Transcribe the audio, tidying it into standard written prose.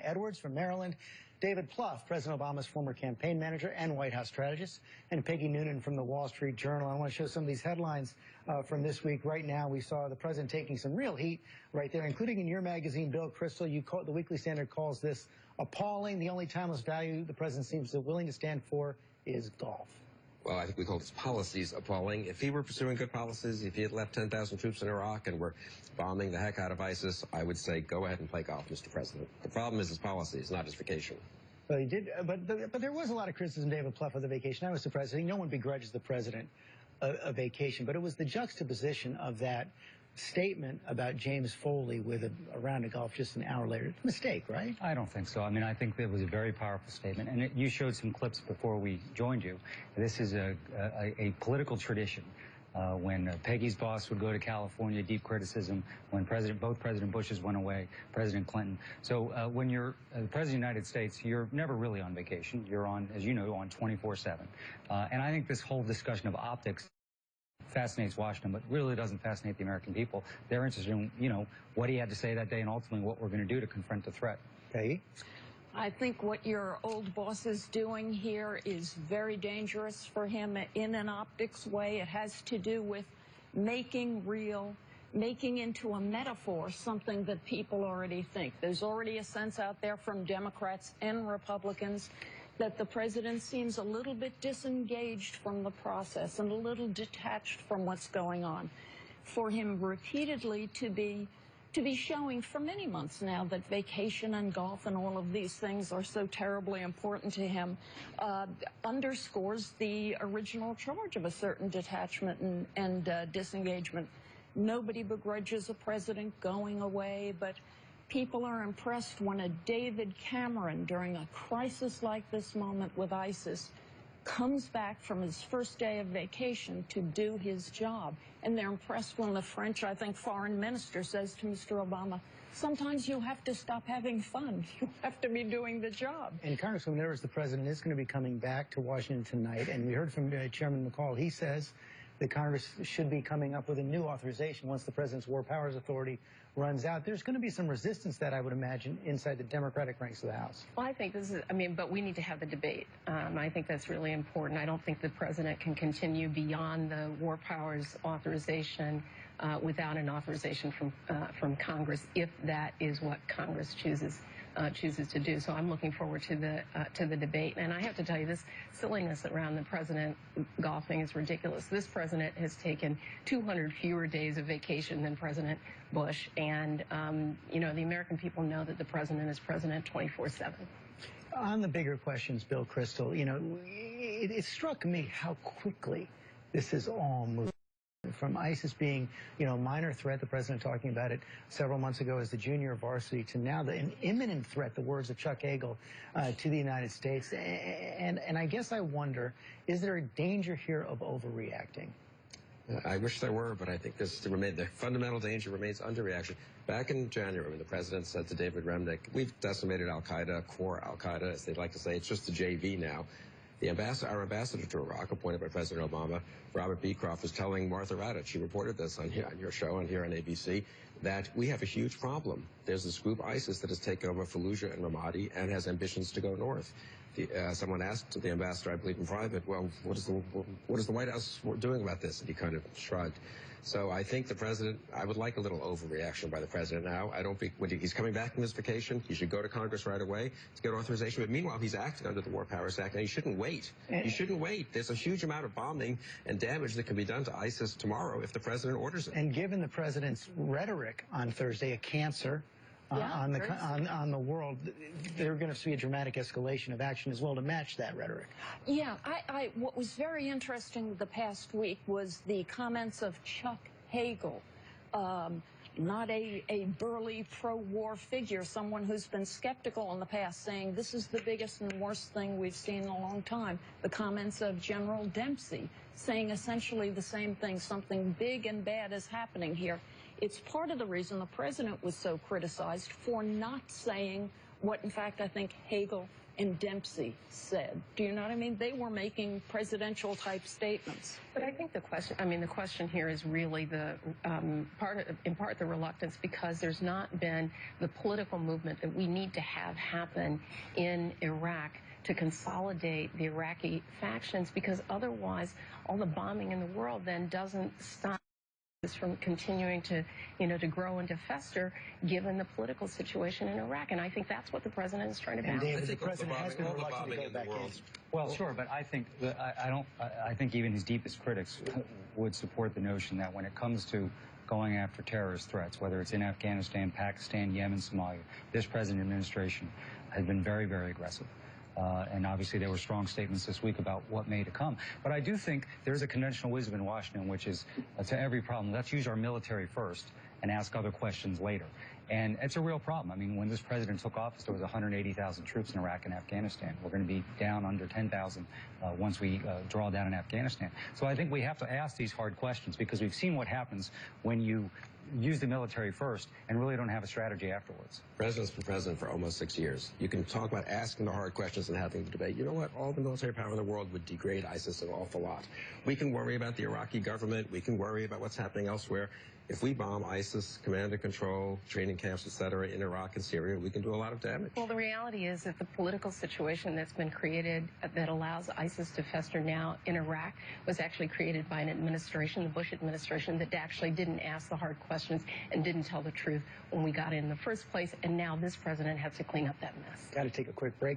Edwards from Maryland, David Plouffe, President Obama's former campaign manager and White House strategist, and Peggy Noonan from the Wall Street Journal. I want to show some of these headlines from this week. Right now, we saw the president taking some real heat right there, including in your magazine, Bill Kristol. The Weekly Standard calls this appalling. The only timeless value the president seems willing to stand for is golf. Well, I think we call his policies appalling. If he were pursuing good policies, if he had left 10,000 troops in Iraq and were bombing the heck out of ISIS, I would say go ahead and play golf, Mr. President. The problem is his policies, not his vacation. Well, he did, but there was a lot of criticism, David Plouffe, of the vacation. I was surprised. I think no one begrudges the president a vacation, but it was the juxtaposition of that statement about James Foley with a round of golf just an hour later. Mistake, right? I don't think so. I mean, I think it was a very powerful statement. And you showed some clips before we joined you. This is a political tradition. When Peggy's boss would go to California, deep criticism. When both President Bushes went away, President Clinton. So when you're the President of the United States, you're never really on vacation. You're on, as you know, on 24/7. And I think this whole discussion of optics fascinates Washington, but really doesn't fascinate the American people. They're interested in, you know, what he had to say that day and ultimately what we're going to do to confront the threat. Peggy? I think what your old boss is doing here is very dangerous for him in an optics way. It has to do with making real, making into a metaphor something that people already think. There's already a sense out there from Democrats and Republicans that the president seems a little bit disengaged from the process and a little detached from what's going on. For him repeatedly to be showing for many months now that vacation and golf and all of these things are so terribly important to him underscores the original charge of a certain detachment and disengagement. Nobody begrudges a president going away, but people are impressed when a David Cameron, during a crisis like this moment with ISIS, comes back from his first day of vacation to do his job. And they're impressed when the French, I think, foreign minister says to Mr. Obama, sometimes you have to stop having fun. You have to be doing the job. And Congresswoman Edwards, the president is going to be coming back to Washington tonight. And we heard from Chairman McCall. He says that Congress should be coming up with a new authorization once the president's war powers authority runs out. There's going to be some resistance that I would imagine inside the Democratic ranks of the House. Well, I think this is, but we need to have the debate. I think that's really important. I don't think the president can continue beyond the war powers authorization without an authorization from Congress, if that is what Congress chooses to do. So I'm looking forward to the debate. And I have to tell you, this silliness around the president golfing is ridiculous. This president has taken 200 fewer days of vacation than President Bush. And, you know, the American people know that the president is president 24/7. On the bigger questions, Bill Kristol, you know, it struck me how quickly this has all moved. From ISIS being, you know, a minor threat, the president talking about it several months ago as the junior varsity, to now an imminent threat, the words of Chuck Hagel, to the United States. And I guess I wonder, is there a danger here of overreacting? I wish there were, but I think the fundamental danger remains underreaction. Back in January, when the president said to David Remnick, we've decimated al-Qaeda, core al-Qaeda, as they'd like to say, it's just a JV now. Our ambassador to Iraq, appointed by President Obama, Robert Beecroft, was telling Martha Raddatz, she reported this on your show and here on ABC, that we have a huge problem. There's this group ISIS that has taken over Fallujah and Ramadi and has ambitions to go north. Someone asked the ambassador, I believe in private, well, what is the White House doing about this? And he kind of shrugged. So I think the president, I would like a little overreaction by the president now. I don't think, when he's coming back from this vacation, he should go to Congress right away to get authorization. But meanwhile, he's acting under the War Powers Act, and he shouldn't wait. He shouldn't wait. There's a huge amount of bombing and damage that can be done to ISIS tomorrow if the president orders it. And given the president's rhetoric on Thursday, a cancer on the world, there's going to be a dramatic escalation of action as well to match that rhetoric. Yeah, what was very interesting the past week was the comments of Chuck Hagel, not a burly pro-war figure, someone who's been skeptical in the past, saying this is the biggest and worst thing we've seen in a long time. The comments of General Dempsey saying essentially the same thing, something big and bad is happening here. It's part of the reason the president was so criticized for not saying what, in fact, I think Hagel and Dempsey said. Do you know what I mean? They were making presidential type statements. But I think the question here is really the in part the reluctance, because there's not been the political movement that we need to have happen in Iraq to consolidate the Iraqi factions, because otherwise all the bombing in the world then doesn't stop from continuing to, to grow and to fester, given the political situation in Iraq. And I think that's what the president is trying to balance. And David, the president has been reluctant to go back in. Well, sure, but I think I think even his deepest critics would support the notion that when it comes to going after terrorist threats, whether it's in Afghanistan, Pakistan, Yemen, Somalia, this president and administration has been very, very aggressive. And obviously there were strong statements this week about what may to come. But I do think there's a conventional wisdom in Washington, which is to every problem, let's use our military first and ask other questions later. And it's a real problem. I mean, when this president took office, there was 180,000 troops in Iraq and Afghanistan. We're going to be down under 10,000 once we draw down in Afghanistan. So I think we have to ask these hard questions, because we've seen what happens when you use the military first and really don't have a strategy afterwards. The president's been president for almost 6 years. You can talk about asking the hard questions and having the debate. You know what? All the military power in the world would degrade ISIS an awful lot. We can worry about the Iraqi government. We can worry about what's happening elsewhere. If we bomb ISIS, command and control, training camps, et cetera, in Iraq and Syria, we can do a lot of damage. Well, the reality is that the political situation that's been created that allows ISIS to fester now in Iraq was actually created by an administration, the Bush administration, that actually didn't ask the hard questions and didn't tell the truth when we got in the first place. And now this president has to clean up that mess. Got to take a quick break.